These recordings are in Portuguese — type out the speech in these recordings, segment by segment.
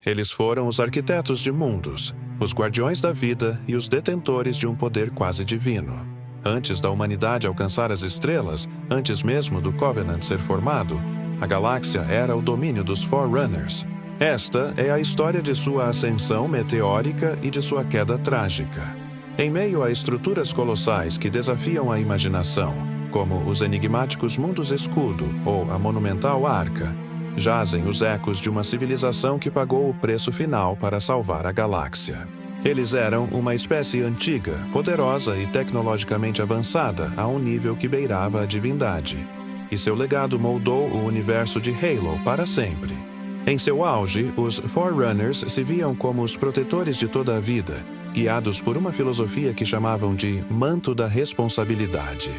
Eles foram os arquitetos de mundos, os guardiões da vida e os detentores de um poder quase divino. Antes da humanidade alcançar as estrelas, antes mesmo do Covenant ser formado, a galáxia era o domínio dos Forerunners. Esta é a história de sua ascensão meteórica e de sua queda trágica. Em meio a estruturas colossais que desafiam a imaginação, como os enigmáticos Mundos Escudo ou a monumental Arca, jazem os ecos de uma civilização que pagou o preço final para salvar a galáxia. Eles eram uma espécie antiga, poderosa e tecnologicamente avançada a um nível que beirava a divindade, e seu legado moldou o universo de Halo para sempre. Em seu auge, os Forerunners se viam como os protetores de toda a vida, guiados por uma filosofia que chamavam de Manto da Responsabilidade.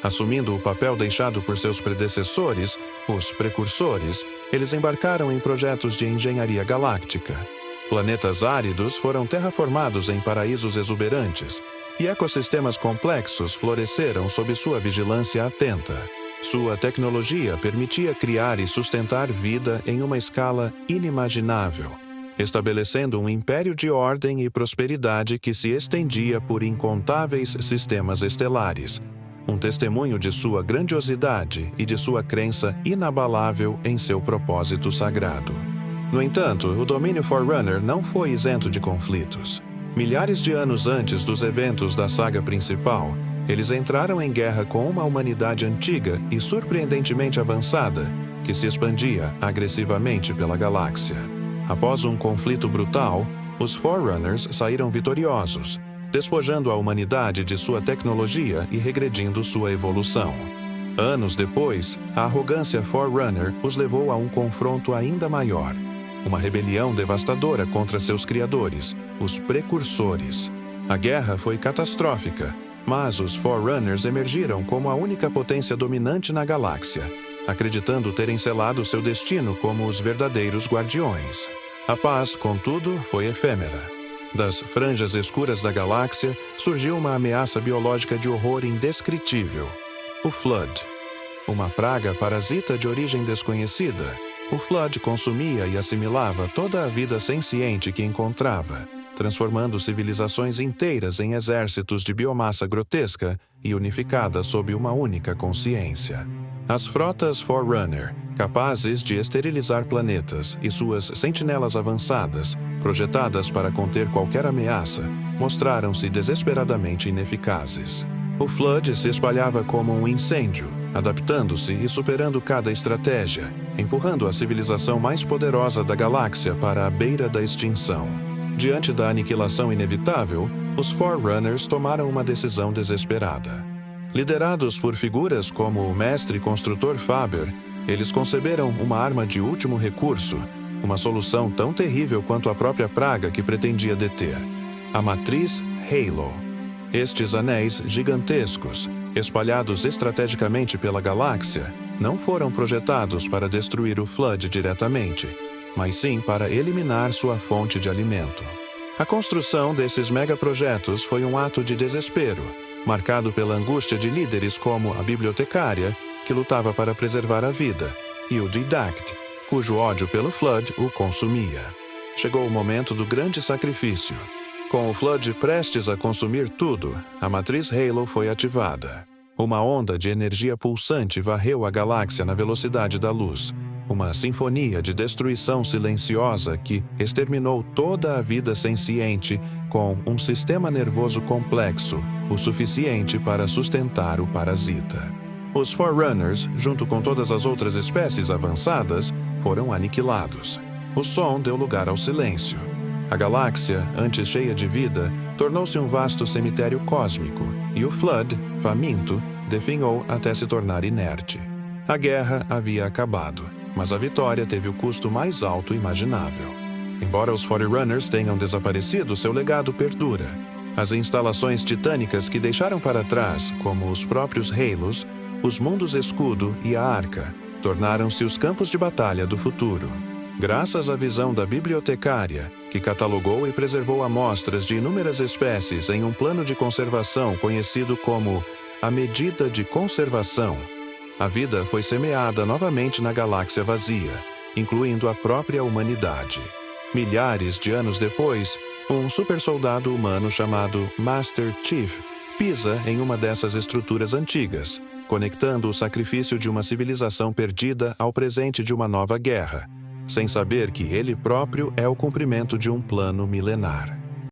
Assumindo o papel deixado por seus predecessores, os Precursores, eles embarcaram em projetos de engenharia galáctica. Planetas áridos foram terraformados em paraísos exuberantes, e ecossistemas complexos floresceram sob sua vigilância atenta. Sua tecnologia permitia criar e sustentar vida em uma escala inimaginável, estabelecendo um império de ordem e prosperidade que se estendia por incontáveis sistemas estelares, um testemunho de sua grandiosidade e de sua crença inabalável em seu propósito sagrado. No entanto, o domínio Forerunner não foi isento de conflitos. Milhares de anos antes dos eventos da saga principal, eles entraram em guerra com uma humanidade antiga e surpreendentemente avançada, que se expandia agressivamente pela galáxia. Após um conflito brutal, os Forerunners saíram vitoriosos, despojando a humanidade de sua tecnologia e regredindo sua evolução. Anos depois, a arrogância Forerunner os levou a um confronto ainda maior, uma rebelião devastadora contra seus criadores, os Precursores. A guerra foi catastrófica, mas os Forerunners emergiram como a única potência dominante na galáxia, acreditando terem selado seu destino como os verdadeiros guardiões. A paz, contudo, foi efêmera. Das franjas escuras da galáxia surgiu uma ameaça biológica de horror indescritível: o Flood. Uma praga parasita de origem desconhecida, o Flood consumia e assimilava toda a vida senciente que encontrava, transformando civilizações inteiras em exércitos de biomassa grotesca e unificada sob uma única consciência. As frotas Forerunner, capazes de esterilizar planetas, e suas sentinelas avançadas, projetadas para conter qualquer ameaça, mostraram-se desesperadamente ineficazes. O Flood se espalhava como um incêndio, adaptando-se e superando cada estratégia, empurrando a civilização mais poderosa da galáxia para a beira da extinção. Diante da aniquilação inevitável, os Forerunners tomaram uma decisão desesperada. Liderados por figuras como o mestre construtor Faber, eles conceberam uma arma de último recurso, uma solução tão terrível quanto a própria praga que pretendia deter: a matriz Halo. Estes anéis gigantescos, espalhados estrategicamente pela galáxia, não foram projetados para destruir o Flood diretamente, mas sim para eliminar sua fonte de alimento. A construção desses megaprojetos foi um ato de desespero, marcado pela angústia de líderes como a bibliotecária, que lutava para preservar a vida, e o Didact, cujo ódio pelo Flood o consumia. Chegou o momento do grande sacrifício. Com o Flood prestes a consumir tudo, a matriz Halo foi ativada. Uma onda de energia pulsante varreu a galáxia na velocidade da luz, uma sinfonia de destruição silenciosa que exterminou toda a vida senciente com um sistema nervoso complexo, o suficiente para sustentar o parasita. Os Forerunners, junto com todas as outras espécies avançadas, foram aniquilados. O som deu lugar ao silêncio. A galáxia, antes cheia de vida, tornou-se um vasto cemitério cósmico, e o Flood, faminto, definhou até se tornar inerte. A guerra havia acabado, mas a vitória teve o custo mais alto imaginável. Embora os Forerunners tenham desaparecido, seu legado perdura. As instalações titânicas que deixaram para trás, como os próprios Halos, os Mundos Escudo e a Arca, tornaram-se os campos de batalha do futuro. Graças à visão da bibliotecária, que catalogou e preservou amostras de inúmeras espécies em um plano de conservação conhecido como a medida de conservação, a vida foi semeada novamente na galáxia vazia, incluindo a própria humanidade. Milhares de anos depois, um supersoldado humano chamado Master Chief pisa em uma dessas estruturas antigas, conectando o sacrifício de uma civilização perdida ao presente de uma nova guerra, sem saber que ele próprio é o cumprimento de um plano milenar.